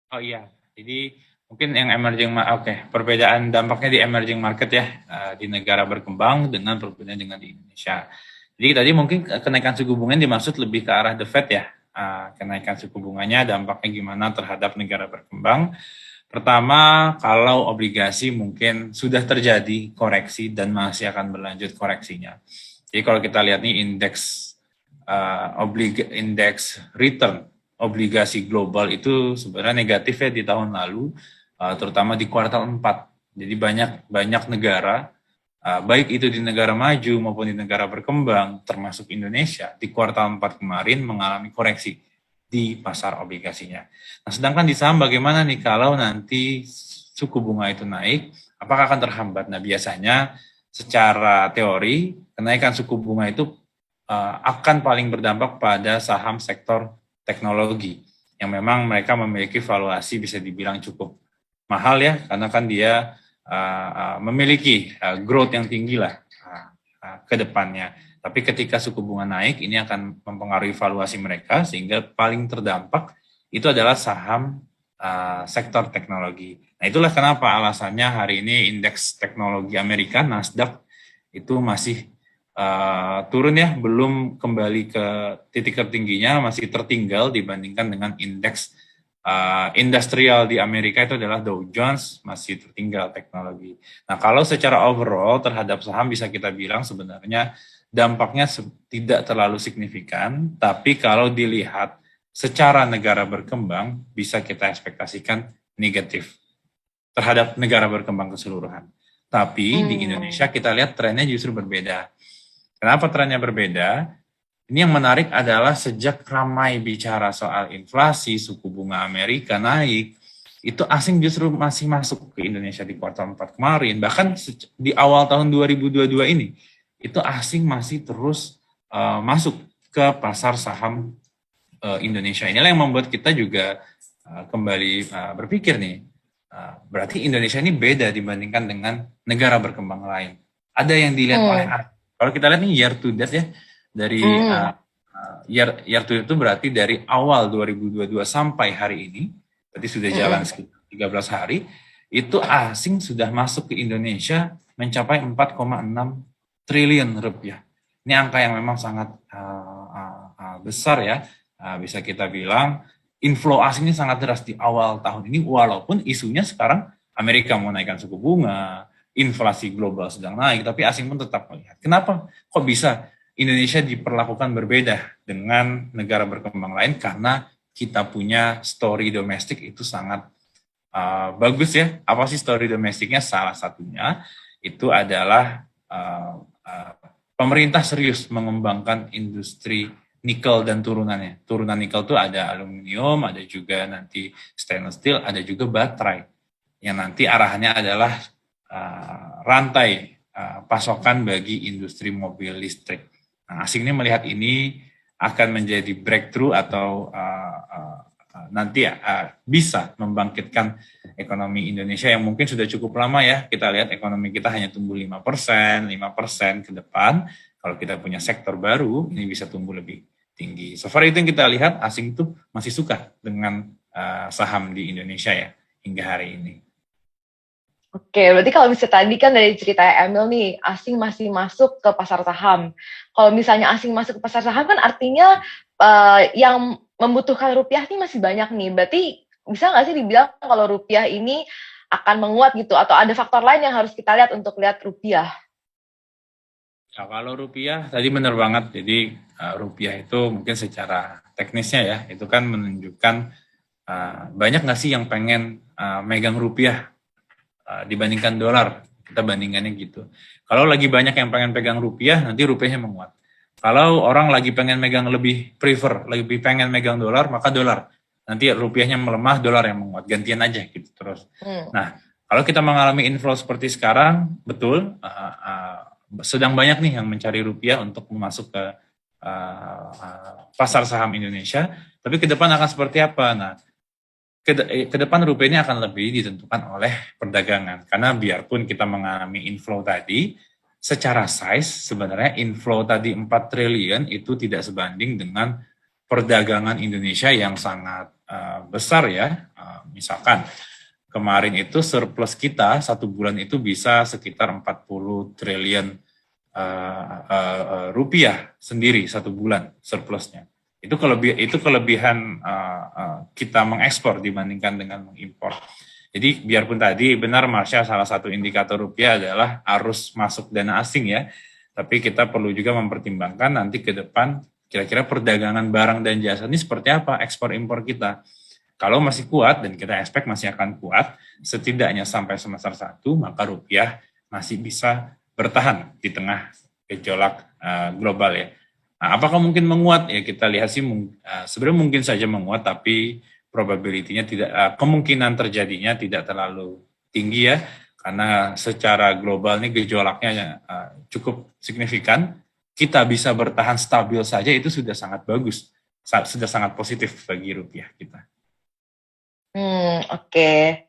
Oh iya, jadi mungkin yang emerging perbedaan dampaknya di emerging market ya, di negara berkembang dengan perbedaan dengan di Indonesia. Jadi tadi mungkin kenaikan suku bunga dimaksud lebih ke arah the Fed ya, kenaikan suku bunganya dampaknya gimana terhadap negara berkembang. Pertama, kalau obligasi mungkin sudah terjadi koreksi dan masih akan berlanjut koreksinya. Jadi kalau kita lihat nih indeks return obligasi global itu sebenarnya negatif ya di tahun lalu, terutama di kuartal 4. Jadi banyak negara, baik itu di negara maju maupun di negara berkembang, termasuk Indonesia, di kuartal 4 kemarin mengalami koreksi di pasar obligasinya. Nah, sedangkan di saham bagaimana nih kalau nanti suku bunga itu naik, apakah akan terhambat? Nah, biasanya secara teori, kenaikan suku bunga itu akan paling berdampak pada saham sektor teknologi, yang memang mereka memiliki valuasi bisa dibilang cukup mahal ya, karena kan dia memiliki growth yang tinggi lah ke depannya. Tapi ketika suku bunga naik, ini akan mempengaruhi valuasi mereka, sehingga paling terdampak itu adalah saham sektor teknologi. Nah, itulah kenapa alasannya hari ini indeks teknologi Amerika, Nasdaq, itu masih turun ya, belum kembali ke titik tertingginya, masih tertinggal dibandingkan dengan indeks industrial di Amerika itu adalah Dow Jones, masih tertinggal teknologi. Nah, kalau secara overall terhadap saham bisa kita bilang sebenarnya dampaknya tidak terlalu signifikan, tapi kalau dilihat secara negara berkembang bisa kita ekspektasikan negatif terhadap negara berkembang keseluruhan. Tapi di Indonesia kita lihat trennya justru berbeda. Kenapa trennya berbeda? Ini yang menarik adalah sejak ramai bicara soal inflasi, suku bunga Amerika naik, itu asing justru masih masuk ke Indonesia di kuartal 4 kemarin. Bahkan di awal tahun 2022 ini, itu asing masih terus masuk ke pasar saham Indonesia. Inilah yang membuat kita juga kembali berpikir nih, berarti Indonesia ini beda dibandingkan dengan negara berkembang lain. Ada yang dilihat oleh kalau kita lihat nih year to date ya, dari year to date itu berarti dari awal 2022 sampai hari ini, berarti sudah jalan sekitar 13 hari, itu asing sudah masuk ke Indonesia mencapai 4,6 triliun rupiah. Ini angka yang memang sangat besar ya. Bisa kita bilang inflow asing ini sangat deras di awal tahun ini, walaupun isunya sekarang Amerika mau naikkan suku bunga, inflasi global sedang naik, tapi asing pun tetap melihat. Kenapa? Kok bisa Indonesia diperlakukan berbeda dengan negara berkembang lain? Karena kita punya story domestik itu sangat bagus ya. Apa sih story domestiknya? Salah satunya itu adalah pemerintah serius mengembangkan industri nikel dan turunannya. Turunan nikel itu ada aluminium, ada juga nanti stainless steel, ada juga baterai. Yang nanti arahannya adalah rantai pasokan bagi industri mobil listrik. Nah, asing ini melihat ini akan menjadi breakthrough atau nanti bisa membangkitkan ekonomi Indonesia yang mungkin sudah cukup lama ya. Kita lihat ekonomi kita hanya tumbuh 5% ke depan. Kalau kita punya sektor baru, ini bisa tumbuh lebih tinggi. So far itu yang kita lihat, asing itu masih suka dengan saham di Indonesia ya, hingga hari ini. Oke, berarti kalau misalnya tadi kan dari cerita Emil nih, asing masih masuk ke pasar saham. Kalau misalnya asing masuk ke pasar saham kan artinya yang membutuhkan rupiah ini masih banyak nih. Berarti bisa nggak sih dibilang kalau rupiah ini akan menguat gitu? Atau ada faktor lain yang harus kita lihat untuk lihat rupiah? Ya, kalau rupiah tadi benar banget. Jadi rupiah itu mungkin secara teknisnya ya, itu kan menunjukkan banyak nggak sih yang pengen megang rupiah dibandingkan dolar. Kita bandingkannya gitu. Kalau lagi banyak yang pengen pegang rupiah, nanti rupiahnya menguat. Kalau orang lagi pengen megang lebih lebih pengen megang dolar, maka dolar. Nanti rupiahnya melemah, dolar yang menguat. Gantian aja gitu terus. Nah, kalau kita mengalami inflow seperti sekarang, betul, sedang banyak nih yang mencari rupiah untuk masuk ke pasar saham Indonesia. Tapi ke depan akan seperti apa? Nah, ke depan rupiah ini akan lebih ditentukan oleh perdagangan. Karena biarpun kita mengalami inflow tadi, secara size sebenarnya inflow tadi 4 triliun itu tidak sebanding dengan perdagangan Indonesia yang sangat besar ya. Misalkan kemarin itu surplus kita 1 bulan itu bisa sekitar 40 triliun rupiah sendiri 1 bulan surplusnya. Itu kelebihan kita mengekspor dibandingkan dengan mengimpor. Jadi biarpun tadi benar Marsha, salah satu indikator rupiah adalah arus masuk dana asing ya, tapi kita perlu juga mempertimbangkan nanti ke depan kira-kira perdagangan barang dan jasa ini seperti apa ekspor impor kita. Kalau masih kuat dan kita expect masih akan kuat, setidaknya sampai semester 1, maka rupiah masih bisa bertahan di tengah gejolak global ya. Nah, apakah mungkin menguat? Ya kita lihat sih sebenarnya mungkin saja menguat, tapi probability-nya tidak, kemungkinan terjadinya tidak terlalu tinggi ya, karena secara global ini gejolaknya cukup signifikan. Kita bisa bertahan stabil saja itu sudah sangat bagus, sudah sangat positif bagi rupiah kita. Oke.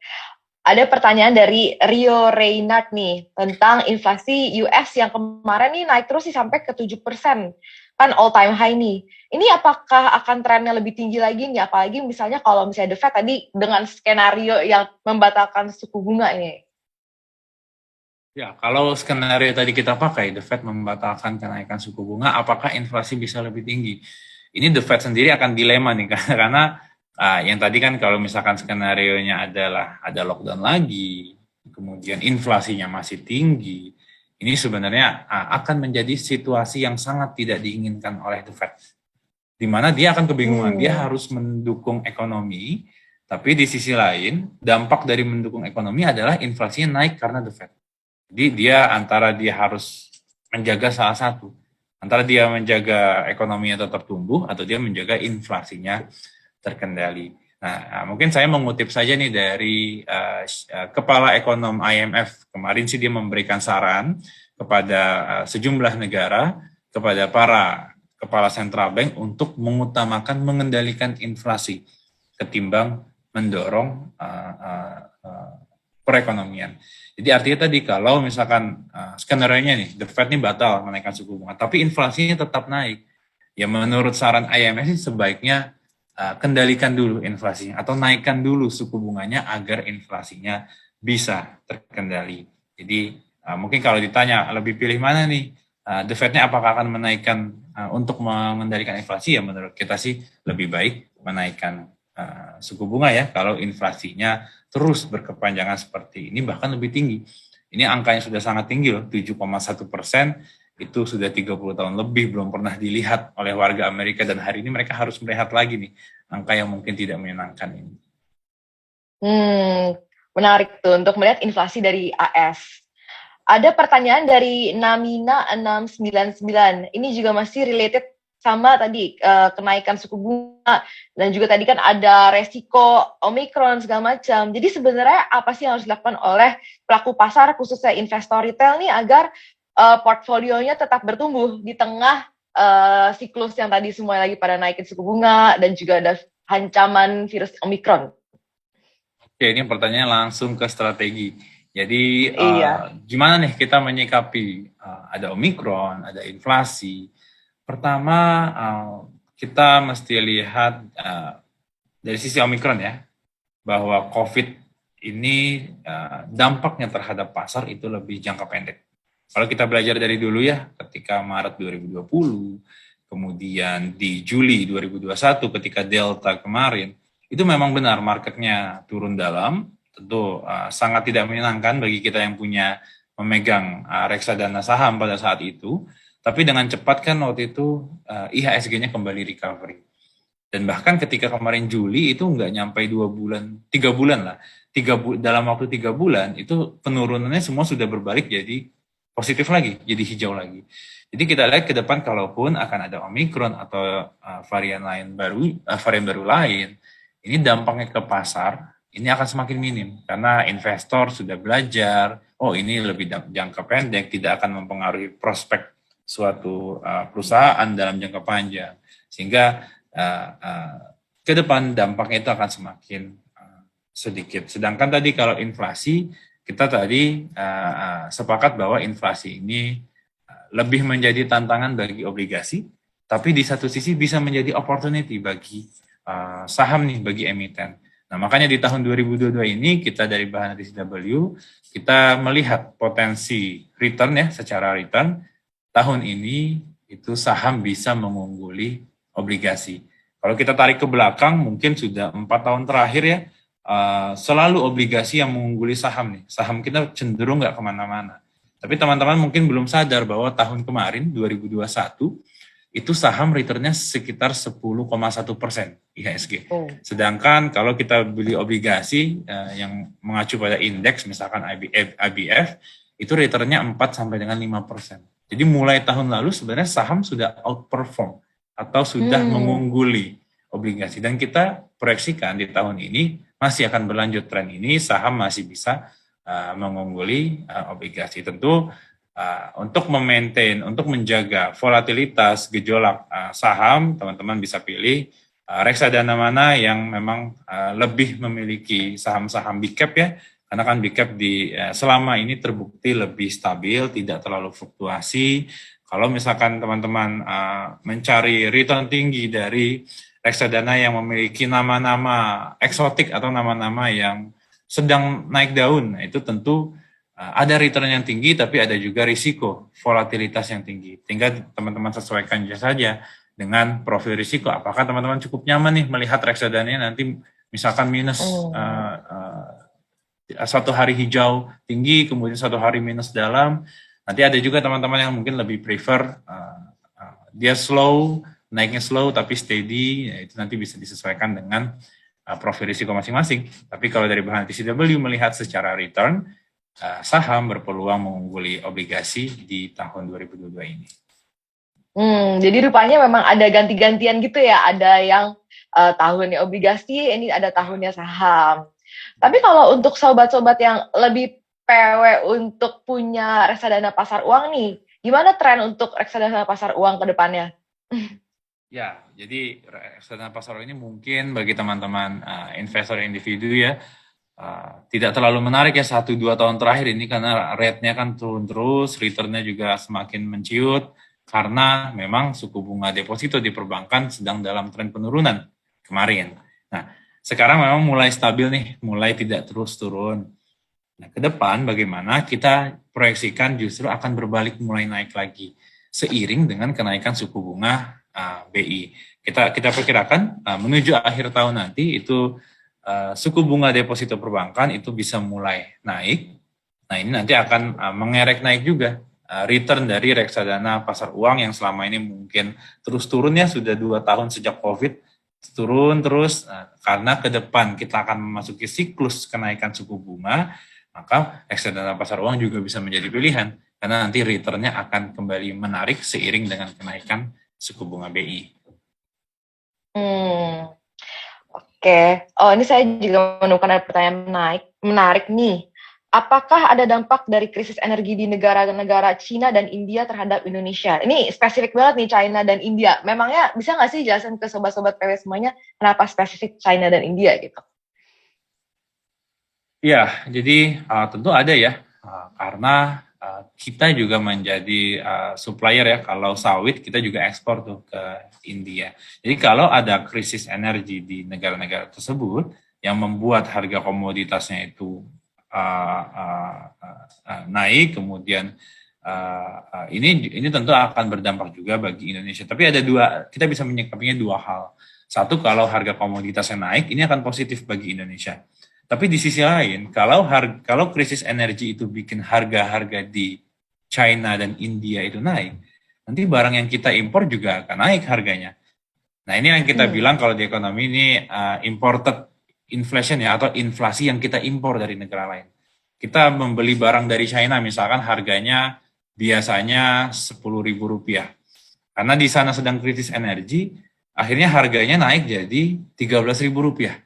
Ada pertanyaan dari Rio Reynard nih tentang inflasi US yang kemarin nih naik terus sih sampai ke 7%. Kan all time high nih. Ini apakah akan trennya lebih tinggi lagi nih? Apalagi misalnya kalau misalnya The Fed tadi dengan skenario yang membatalkan suku bunga ini. Ya, kalau skenario tadi kita pakai, The Fed membatalkan kenaikan suku bunga, apakah inflasi bisa lebih tinggi? Ini The Fed sendiri akan dilema nih, karena yang tadi kan kalau misalkan skenario-nya adalah ada lockdown lagi, kemudian inflasinya masih tinggi, ini sebenarnya akan menjadi situasi yang sangat tidak diinginkan oleh The Fed. Di mana dia akan kebingungan, dia harus mendukung ekonomi, tapi di sisi lain, dampak dari mendukung ekonomi adalah inflasinya naik karena The Fed. Jadi dia harus menjaga salah satu. Antara dia menjaga ekonominya tetap tumbuh atau dia menjaga inflasinya terkendali. Nah, mungkin saya mengutip saja nih dari Kepala Ekonom IMF. Kemarin sih dia memberikan saran kepada sejumlah negara, kepada para kepala central bank untuk mengutamakan mengendalikan inflasi ketimbang mendorong perekonomian. Jadi artinya tadi kalau misalkan skenario-nya nih, The Fed nih batal menaikkan suku bunga, tapi inflasinya tetap naik. Ya menurut saran IMF sih sebaiknya kendalikan dulu inflasinya atau naikkan dulu suku bunganya agar inflasinya bisa terkendali. Jadi mungkin kalau ditanya lebih pilih mana nih, The Fed-nya apakah akan menaikkan untuk mengendalikan inflasi, ya menurut kita sih lebih baik menaikkan suku bunga ya kalau inflasinya terus berkepanjangan seperti ini, bahkan lebih tinggi. Ini angkanya sudah sangat tinggi loh, 7,1%, itu sudah 30 tahun lebih belum pernah dilihat oleh warga Amerika, dan hari ini mereka harus melihat lagi nih angka yang mungkin tidak menyenangkan ini. Menarik tuh untuk melihat inflasi dari AS. Ada pertanyaan dari Namina 699. Ini juga masih related sama tadi kenaikan suku bunga, dan juga tadi kan ada resiko Omicron segala macam. Jadi sebenarnya apa sih yang harus dilakukan oleh pelaku pasar khususnya investor retail nih agar portfolionya tetap bertumbuh di tengah siklus yang tadi semuanya lagi pada naikin suku bunga dan juga ada ancaman virus Omicron? Oke, ini pertanyaannya langsung ke strategi. Jadi Iya. gimana nih kita menyikapi ada Omicron, ada inflasi. Pertama, kita mesti lihat dari sisi Omicron ya, bahwa COVID ini dampaknya terhadap pasar itu lebih jangka pendek. Kalau kita belajar dari dulu ya, ketika Maret 2020, kemudian di Juli 2021 ketika Delta kemarin, itu memang benar marketnya turun dalam, tentu sangat tidak menyenangkan bagi kita yang punya memegang reksadana saham pada saat itu. Tapi dengan cepat kan waktu itu IHSG-nya kembali recovery. Dan bahkan ketika kemarin Juli itu nggak nyampe 2 bulan, 3 bulan lah. Dalam waktu 3 bulan itu penurunannya semua sudah berbalik jadi positif lagi, jadi hijau lagi. Jadi kita lihat ke depan kalaupun akan ada Omicron atau varian baru lain, ini dampaknya ke pasar ini akan semakin minim karena investor sudah belajar, oh ini lebih jangka pendek, tidak akan mempengaruhi prospek suatu perusahaan dalam jangka panjang, sehingga ke depan dampaknya itu akan semakin sedikit. Sedangkan tadi kalau inflasi, kita tadi sepakat bahwa inflasi ini lebih menjadi tantangan bagi obligasi, tapi di satu sisi bisa menjadi opportunity bagi saham nih, bagi emiten. Nah, makanya di tahun 2022 ini kita dari Bahan RCW, kita melihat potensi return ya, secara return tahun ini itu saham bisa mengungguli obligasi. Kalau kita tarik ke belakang, mungkin sudah 4 tahun terakhir ya, selalu obligasi yang mengungguli saham nih. Saham kita cenderung nggak kemana-mana. Tapi teman-teman mungkin belum sadar bahwa tahun kemarin, 2021, itu saham returnnya sekitar 10,1% IHSG. Sedangkan kalau kita beli obligasi yang mengacu pada indeks, misalkan IBF, itu returnnya 4 sampai dengan 5%. Jadi mulai tahun lalu sebenarnya saham sudah outperform atau sudah mengungguli obligasi. Dan kita proyeksikan di tahun ini masih akan berlanjut tren ini, saham masih bisa mengungguli obligasi. Tentu untuk memaintain, untuk menjaga volatilitas gejolak saham, teman-teman bisa pilih reksadana mana yang memang lebih memiliki saham-saham big cap ya, Karena kan big cap selama ini terbukti lebih stabil, tidak terlalu fluktuasi. Kalau misalkan teman-teman mencari return tinggi dari reksadana yang memiliki nama-nama eksotik atau nama-nama yang sedang naik daun, nah itu tentu ada return yang tinggi, tapi ada juga risiko volatilitas yang tinggi. Tinggal teman-teman sesuaikan saja dengan profil risiko. Apakah teman-teman cukup nyaman nih melihat reksadananya nanti misalkan minus satu hari hijau tinggi, kemudian satu hari minus dalam. Nanti ada juga teman-teman yang mungkin lebih prefer dia slow, naiknya slow tapi steady, ya itu nanti bisa disesuaikan dengan profil risiko masing-masing. Tapi kalau dari bahan TCW melihat secara return, saham berpeluang mengungguli obligasi di tahun 2022 ini. Jadi rupanya memang ada ganti-gantian gitu ya, ada yang tahunnya obligasi, ini ada tahunnya saham. Tapi kalau untuk sobat-sobat yang lebih PW untuk punya reksadana pasar uang nih, gimana tren untuk reksadana pasar uang ke depannya? Ya, jadi reksadana pasar uang ini mungkin bagi teman-teman investor individu ya, tidak terlalu menarik ya 1-2 tahun terakhir ini karena rate-nya kan turun terus, return-nya juga semakin menciut karena memang suku bunga deposito di perbankan sedang dalam tren penurunan kemarin. Nah, sekarang memang mulai stabil nih, mulai tidak terus turun. Nah, ke depan bagaimana kita proyeksikan justru akan berbalik mulai naik lagi seiring dengan kenaikan suku bunga BI. Kita perkirakan menuju akhir tahun nanti itu suku bunga deposito perbankan itu bisa mulai naik. Nah, ini nanti akan mengerek naik juga return dari reksadana pasar uang yang selama ini mungkin terus turunnya sudah 2 tahun sejak COVID, turun terus karena ke depan kita akan memasuki siklus kenaikan suku bunga, maka reksadana pasar uang juga bisa menjadi pilihan karena nanti return-nya akan kembali menarik seiring dengan kenaikan suku bunga BI. Oke. Oh, ini saya juga menemukan ada pertanyaan menarik nih. Apakah ada dampak dari krisis energi di negara-negara Cina dan India terhadap Indonesia? Ini spesifik banget nih China dan India. Memangnya bisa nggak sih jelasin ke sobat-sobat PW semuanya kenapa spesifik China dan India gitu? Ya, jadi tentu ada ya, karena kita juga menjadi supplier ya, kalau sawit kita juga ekspor tuh ke India. Jadi kalau ada krisis energi di negara-negara tersebut yang membuat harga komoditasnya itu naik, kemudian ini tentu akan berdampak juga bagi Indonesia. Tapi ada kita bisa menyikapinya dua hal. Satu, kalau harga komoditasnya naik, ini akan positif bagi Indonesia. Tapi di sisi lain, kalau krisis energi itu bikin harga-harga di China dan India itu naik, nanti barang yang kita impor juga akan naik harganya. Nah, ini yang kita bilang kalau di ekonomi ini imported inflation ya, atau inflasi yang kita impor dari negara lain. Kita membeli barang dari China misalkan harganya biasanya Rp10.000. Karena di sana sedang krisis energi, akhirnya harganya naik jadi Rp13.000.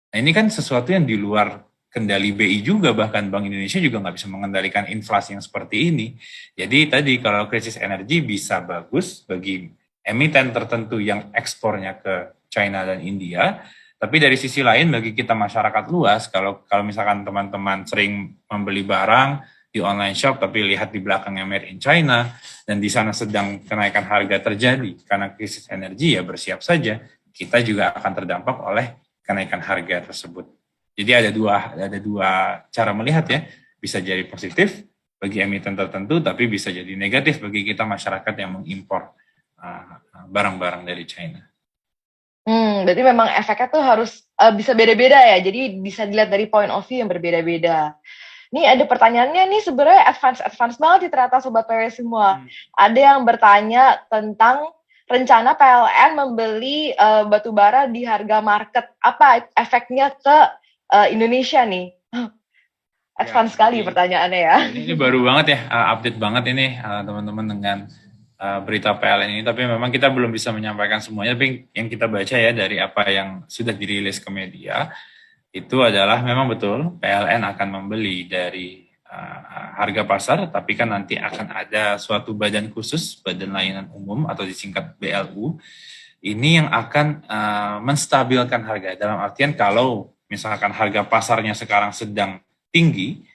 Nah, ini kan sesuatu yang di luar kendali BI juga, bahkan Bank Indonesia juga nggak bisa mengendalikan inflasi yang seperti ini. Jadi tadi kalau krisis energi bisa bagus bagi emiten tertentu yang ekspornya ke China dan India, tapi dari sisi lain bagi kita masyarakat luas, kalau misalkan teman-teman sering membeli barang di online shop tapi lihat di belakangnya made in China dan di sana sedang kenaikan harga terjadi karena krisis energi, ya bersiap saja kita juga akan terdampak oleh kenaikan harga tersebut. Jadi ada dua cara melihat ya, bisa jadi positif bagi emiten tertentu, tapi bisa jadi negatif bagi kita masyarakat yang mengimpor barang-barang dari China. Berarti memang efeknya tuh harus bisa beda-beda ya, jadi bisa dilihat dari point of view yang berbeda-beda. Nih ada pertanyaannya nih sebenarnya advance banget sih ternyata Sobat PW semua. Ada yang bertanya tentang rencana PLN membeli batubara di harga market, apa efeknya ke Indonesia nih? Advance sekali pertanyaannya ya. Ini baru banget ya, update banget ini teman-teman dengan berita PLN ini, tapi memang kita belum bisa menyampaikan semuanya, tapi yang kita baca ya dari apa yang sudah dirilis ke media, itu adalah memang betul PLN akan membeli dari harga pasar, tapi kan nanti akan ada suatu badan khusus, Badan Layanan Umum atau disingkat BLU, ini yang akan menstabilkan harga. Dalam artian kalau misalkan harga pasarnya sekarang sedang tinggi,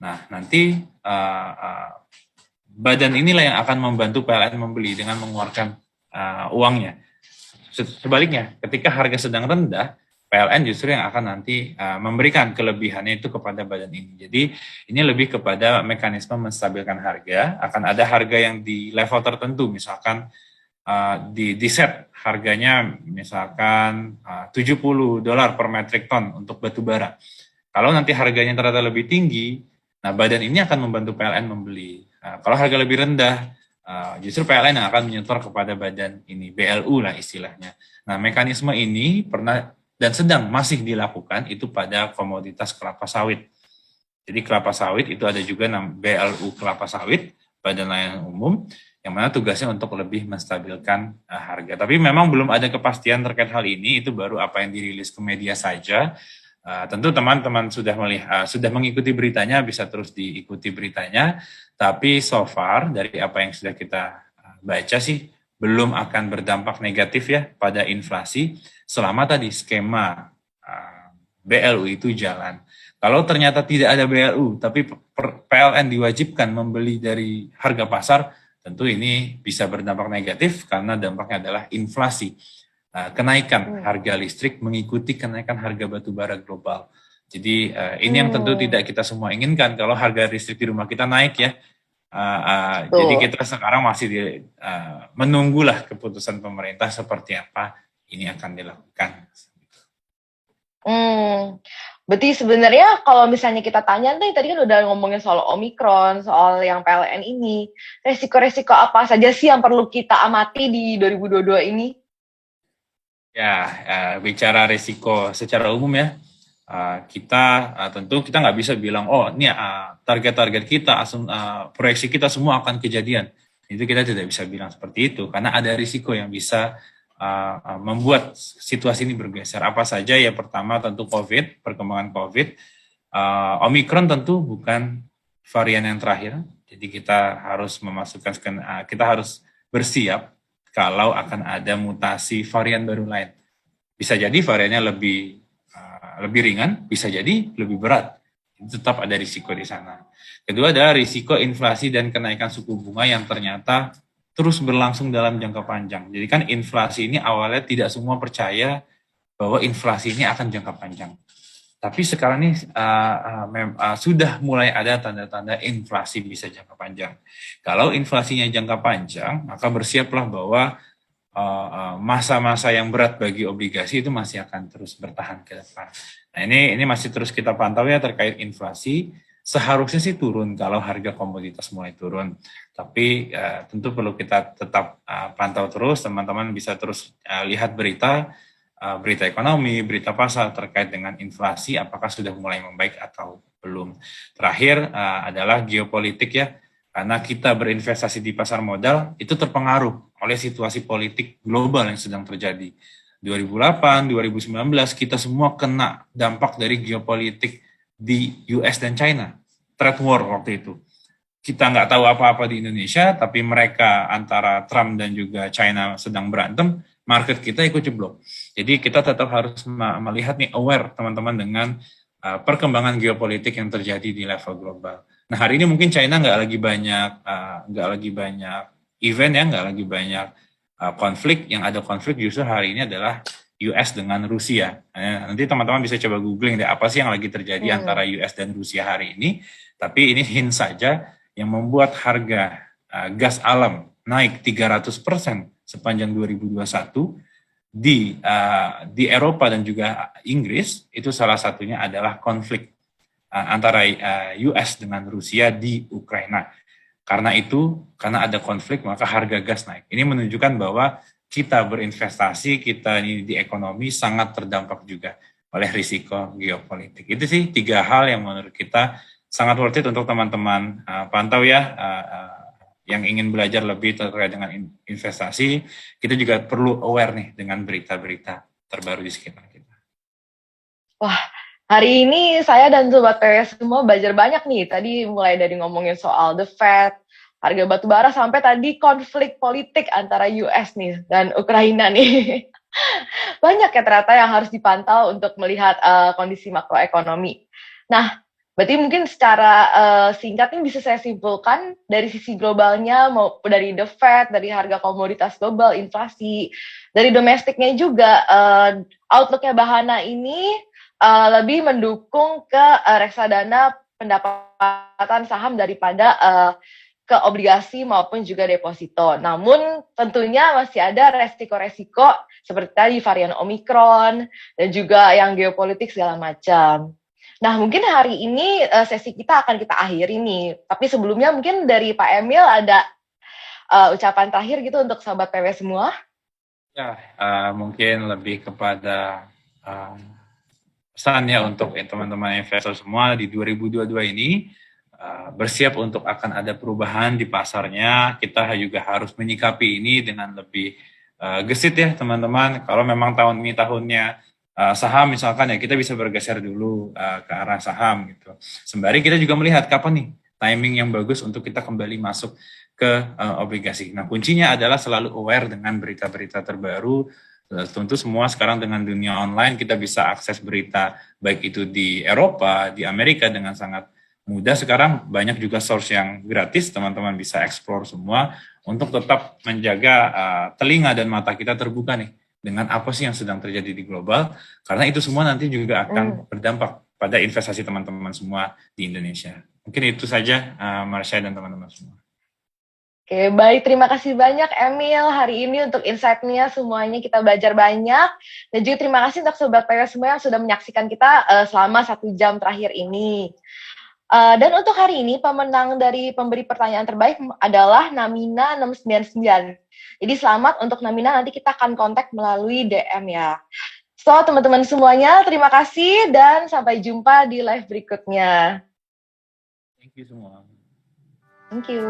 nah nanti badan inilah yang akan membantu PLN membeli dengan mengeluarkan uangnya. Sebaliknya, ketika harga sedang rendah, PLN justru yang akan nanti memberikan kelebihannya itu kepada badan ini. Jadi ini lebih kepada mekanisme menstabilkan harga. Akan ada harga yang di level tertentu, misalkan di set harganya misalkan $70 per metric ton untuk batu bara. Kalau nanti harganya ternyata lebih tinggi, nah badan ini akan membantu PLN membeli. Kalau harga lebih rendah, justru PLN yang akan menyetor kepada badan ini, BLU lah istilahnya. Nah, mekanisme ini pernah dan sedang masih dilakukan itu pada komoditas kelapa sawit. Jadi kelapa sawit itu ada juga BLU kelapa sawit, Badan Layanan Umum, yang mana tugasnya untuk lebih menstabilkan harga. Tapi memang belum ada kepastian terkait hal ini, itu baru apa yang dirilis ke media saja. Tentu teman-teman sudah mengikuti beritanya, bisa terus diikuti beritanya, tapi so far dari apa yang sudah kita baca sih belum akan berdampak negatif ya pada inflasi selama tadi skema BLU itu jalan. Kalau ternyata tidak ada BLU, tapi PLN diwajibkan membeli dari harga pasar, tentu ini bisa berdampak negatif karena dampaknya adalah inflasi. Kenaikan harga listrik mengikuti kenaikan harga batu bara global. Jadi ini yang tentu tidak kita semua inginkan kalau harga listrik di rumah kita naik ya. Jadi kita sekarang masih menunggulah keputusan pemerintah seperti apa ini akan dilakukan. Berarti sebenarnya kalau misalnya kita tanya nih, tadi kan udah ngomongin soal Omikron, soal yang PLN ini, resiko-resiko apa saja sih yang perlu kita amati di 2022 ini? Ya, bicara risiko secara umum ya, kita tentu kita nggak bisa bilang, oh ini target-target kita, proyeksi kita semua akan kejadian. Itu kita tidak bisa bilang seperti itu, karena ada risiko yang bisa membuat situasi ini bergeser. Apa saja ya, pertama tentu COVID, perkembangan COVID. Omikron tentu bukan varian yang terakhir, jadi kita harus kita harus bersiap kalau akan ada mutasi varian baru lain. Bisa jadi variannya lebih ringan, bisa jadi lebih berat. Tetap ada risiko di sana. Kedua adalah risiko inflasi dan kenaikan suku bunga yang ternyata terus berlangsung dalam jangka panjang. Jadi kan inflasi ini awalnya tidak semua percaya bahwa inflasi ini akan jangka panjang. Tapi sekarang ini sudah mulai ada tanda-tanda inflasi bisa jangka panjang. Kalau inflasinya jangka panjang, maka bersiaplah bahwa masa-masa yang berat bagi obligasi itu masih akan terus bertahan ke depan. Nah ini masih terus kita pantau ya terkait inflasi. Seharusnya sih turun kalau harga komoditas mulai turun. Tapi tentu perlu kita tetap pantau terus, teman-teman bisa terus lihat berita ekonomi, berita pasar terkait dengan inflasi, apakah sudah mulai membaik atau belum. Terakhir adalah geopolitik ya, karena kita berinvestasi di pasar modal itu terpengaruh oleh situasi politik global yang sedang terjadi. 2008, 2019 kita semua kena dampak dari geopolitik di US dan China, trade war waktu itu. Kita nggak tahu apa-apa di Indonesia, tapi mereka antara Trump dan juga China sedang berantem, market kita ikut jeblok. Jadi kita tetap harus melihat nih, aware teman-teman dengan perkembangan geopolitik yang terjadi di level global. Nah hari ini mungkin China nggak lagi banyak event ya, nggak lagi banyak konflik. Yang ada konflik justru hari ini adalah US dengan Rusia. Nanti teman-teman bisa coba googling deh apa sih yang lagi terjadi antara US dan Rusia hari ini. Tapi ini hint saja yang membuat harga gas alam naik 300% sepanjang 2021 di Eropa dan juga Inggris. Itu salah satunya adalah konflik antara US dengan Rusia di Ukraina. Karena ada konflik maka harga gas naik. Ini menunjukkan bahwa kita berinvestasi, kita ini di ekonomi sangat terdampak juga oleh risiko geopolitik. Itu sih 3 hal yang menurut kita sangat worth it untuk teman-teman pantau ya, yang ingin belajar lebih terkait dengan investasi. Kita juga perlu aware nih dengan berita-berita terbaru di sekitar kita. Wah, hari ini saya dan Sobat PW semua belajar banyak nih. Tadi mulai dari ngomongin soal the Fed, harga batubara, sampai tadi konflik politik antara US nih dan Ukraina nih. Banyak ya ternyata yang harus dipantau untuk melihat kondisi makroekonomi. Nah, Berarti mungkin secara singkat ini bisa saya simpulkan dari sisi globalnya, mau dari the Fed, dari harga komoditas global, inflasi, dari domestiknya juga outlook-nya Bahana ini lebih mendukung ke reksadana pendapatan saham daripada ke obligasi maupun juga deposito. Namun tentunya masih ada resiko-resiko seperti tadi varian Omikron dan juga yang geopolitik segala macam. Nah, mungkin hari ini sesi kita akan kita akhiri nih. Tapi sebelumnya mungkin dari Pak Emil ada ucapan terakhir gitu untuk sobat PW semua. Ya, mungkin lebih kepada pesannya untuk teman-teman investor semua di 2022 ini bersiap untuk akan ada perubahan di pasarnya. Kita juga harus menyikapi ini dengan lebih gesit ya teman-teman. Kalau memang tahun ini tahunnya saham misalkan ya kita bisa bergeser dulu ke arah saham gitu. Sembari kita juga melihat kapan nih timing yang bagus untuk kita kembali masuk ke obligasi. Nah kuncinya adalah selalu aware dengan berita-berita terbaru. Tentu semua sekarang dengan dunia online kita bisa akses berita baik itu di Eropa, di Amerika dengan sangat mudah. Sekarang banyak juga source yang gratis, teman-teman bisa explore semua untuk tetap menjaga telinga dan mata kita terbuka nih dengan apa sih yang sedang terjadi di global, karena itu semua nanti juga akan berdampak pada investasi teman-teman semua di Indonesia. Mungkin itu saja Marsha dan teman-teman semua. Oke, baik. Terima kasih banyak Emil hari ini untuk insight-nya semuanya kita belajar banyak. Dan juga terima kasih untuk Sobat PW semua yang sudah menyaksikan kita selama 1 jam terakhir ini. Dan untuk hari ini pemenang dari pemberi pertanyaan terbaik adalah Namina 699. Jadi selamat untuk Namina, nanti kita akan kontak melalui DM ya. So teman-teman semuanya terima kasih dan sampai jumpa di live berikutnya. Thank you semua. Thank you.